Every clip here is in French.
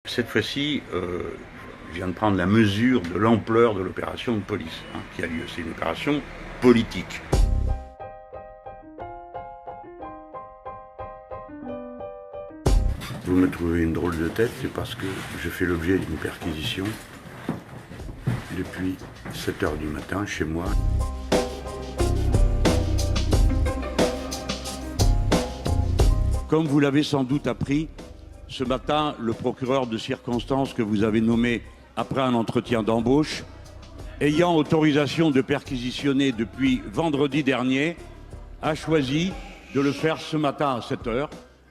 Cette fois-ci, je viens de prendre la mesure de l'ampleur de l'opération de police qui a lieu. C'est une opération politique. Vous me trouvez une drôle de tête, c'est parce que je fais l'objet d'une perquisition depuis 7 h du matin chez moi. Comme vous l'avez sans doute appris, ce matin, le procureur de circonstance que vous avez nommé après un entretien d'embauche, ayant autorisation de perquisitionner depuis vendredi dernier, a choisi de le faire ce matin à 7 h.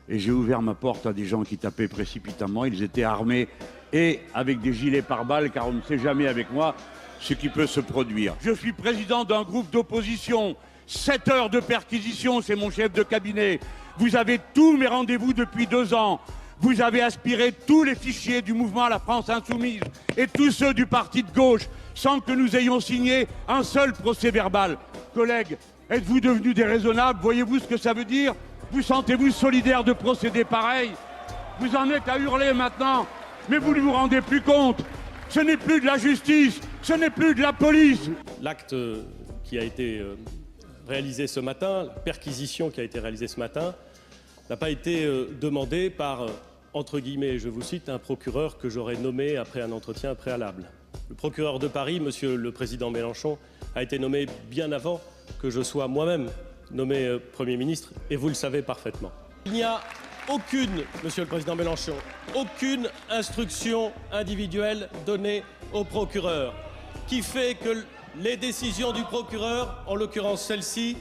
Et j'ai ouvert ma porte à des gens qui tapaient précipitamment. Ils étaient armés et avec des gilets pare-balles, car on ne sait jamais avec moi ce qui peut se produire. Je suis président d'un groupe d'opposition. 7 heures de perquisition, c'est mon chef de cabinet. Vous avez tous mes rendez-vous depuis 2 ans. Vous avez aspiré tous les fichiers du mouvement à la France Insoumise et tous ceux du parti de gauche sans que nous ayons signé un seul procès-verbal. Collègues, êtes-vous devenus déraisonnables? Voyez-vous ce que ça veut dire? Vous sentez-vous solidaire de procéder pareil? Vous en êtes à hurler maintenant, mais vous ne vous rendez plus compte. Ce n'est plus de la justice, ce n'est plus de la police. L'acte qui a été réalisé ce matin, la perquisition qui a été réalisée ce matin, n'a pas été demandé par, entre guillemets, je vous cite, un procureur que j'aurais nommé après un entretien préalable. Le procureur de Paris, Monsieur le Président Mélenchon, a été nommé bien avant que je sois moi-même nommé Premier ministre, et vous le savez parfaitement. Il n'y a aucune, Monsieur le Président Mélenchon, aucune instruction individuelle donnée au procureur qui fait que les décisions du procureur, en l'occurrence celle-ci,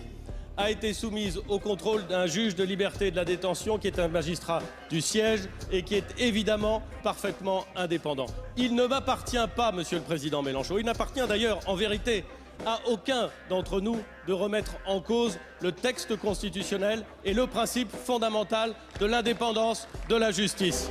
a été soumise au contrôle d'un juge de liberté et de la détention qui est un magistrat du siège et qui est évidemment parfaitement indépendant. Il ne m'appartient pas, Monsieur le Président Mélenchon, il n'appartient d'ailleurs en vérité à aucun d'entre nous de remettre en cause le texte constitutionnel et le principe fondamental de l'indépendance de la justice.